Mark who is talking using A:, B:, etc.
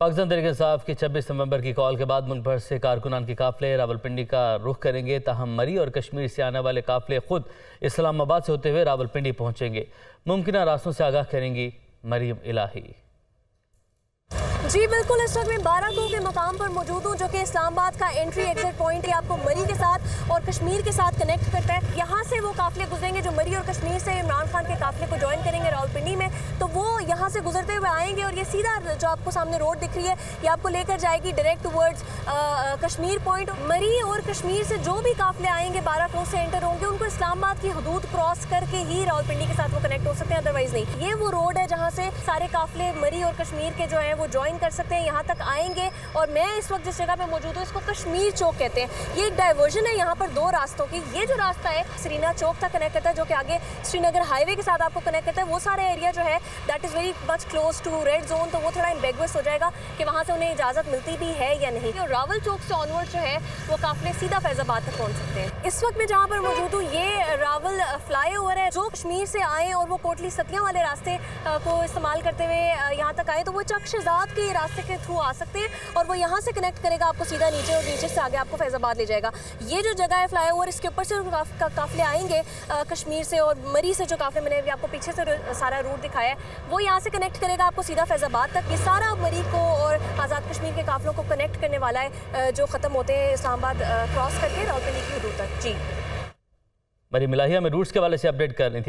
A: पाकिस्तान तहरीक-ए-इंसाफ की 26 नवंबर की कॉल के बाद मुल्क भर से कारकुनान के काफिले रावलपिंडी का रुख करेंगे। ताहम मरी और कश्मीर से आने वाले काफिले खुद इस्लामाबाद से होते हुए रावलपिंडी पहुंचेंगे। मुमकिन रास्तों से आगाह करेंगी मरीम इलाही।
B: जी बिल्कुल, इस वक्त मैं बाराकों के मकाम पर मौजूद हूँ, जो कि इस्लामाबाद का एंट्री एग्जिट पॉइंट है। आपको मरी के साथ और कश्मीर के साथ कनेक्ट करता है। यहाँ से वो काफिले गुजरेंगे जो मरी और कश्मीर से इमरान खान के काफिले को ज्वाइन करेंगे रावलपिंडी में। तो वो यहाँ से गुजरते हुए आएंगे और ये सीधा जो आपको सामने रोड दिख रही है, ये आपको लेकर जाएगी डायरेक्ट टूवर्ड्स कश्मीर पॉइंट। मरी और कश्मीर से जो भी काफिले आएंगे बाराकों से एंटर होंगे, उनको इस्लामाबाद की हदूद क्रॉस करके ही रावलपिंडी के साथ वो कनेक्ट हो सकते हैं, अदरवाइज नहीं। ये वो रोड है जहाँ से सारे काफिले मरी और कश्मीर के जो है वो ज्वाइन कर सकते हैं, यहाँ तक आएंगे। और मैं इस वक्त जिस जगह पे मौजूद हूँ, इसको कश्मीर चौक कहते हैं। ये एक डाइवर्जन है यहाँ पर दो रास्तों की। ये जो रास्ता है श्रीना चौक तक कनेक्ट करता है, जो कि आगे श्रीनगर हाईवे के साथ आपको कनेक्ट करता है। वो सारा एरिया जो है that is very much close to red zone, तो वो थोड़ा एम्बेगस हो जाएगा कि वहाँ से उन्हें इजाज़त मिलती भी है या नहीं। और रावल चौक से ऑनवर्ड जो है वो काफिले सीधा फैजाबाद तक पहुँच सकते हैं। इस वक्त मैं जहाँ पर मौजूद हूँ, ये रावल फ्लाई ओवर है। जो कश्मीर से आए और वो कोटली सतिया वाले रास्ते को इस्तेमाल करते हुए यहाँ तक आए, तो वो चक शहजाद के रास्ते के थ्रू आ सकते हैं और वो यहाँ से कनेक्ट करेगा आपको सीधा नीचे, और नीचे से आगे आपको फैजाबाद ले जाएगा। ये जो जगह है फ्लाईओवर, इसके ऊपर से काफिले आएंगे कश्मीर से और मरी से। जो काफिले मैंने अभी आपको पीछे से सारा रूट दिखाया है, वो यहाँ से कनेक्ट करेगा आपको सीधा फैजाबाद तक। ये सारा मरी को और आज़ाद कश्मीर के काफिलों को कनेक्ट करने वाला है, जो ख़त्म होते हैं इस्लामाबाद क्रॉस करके रावलपिंडी की हदूद तक। जी
A: मरीम इलाही हमें रूट्स के हवाले से अपडेट कर रही थी।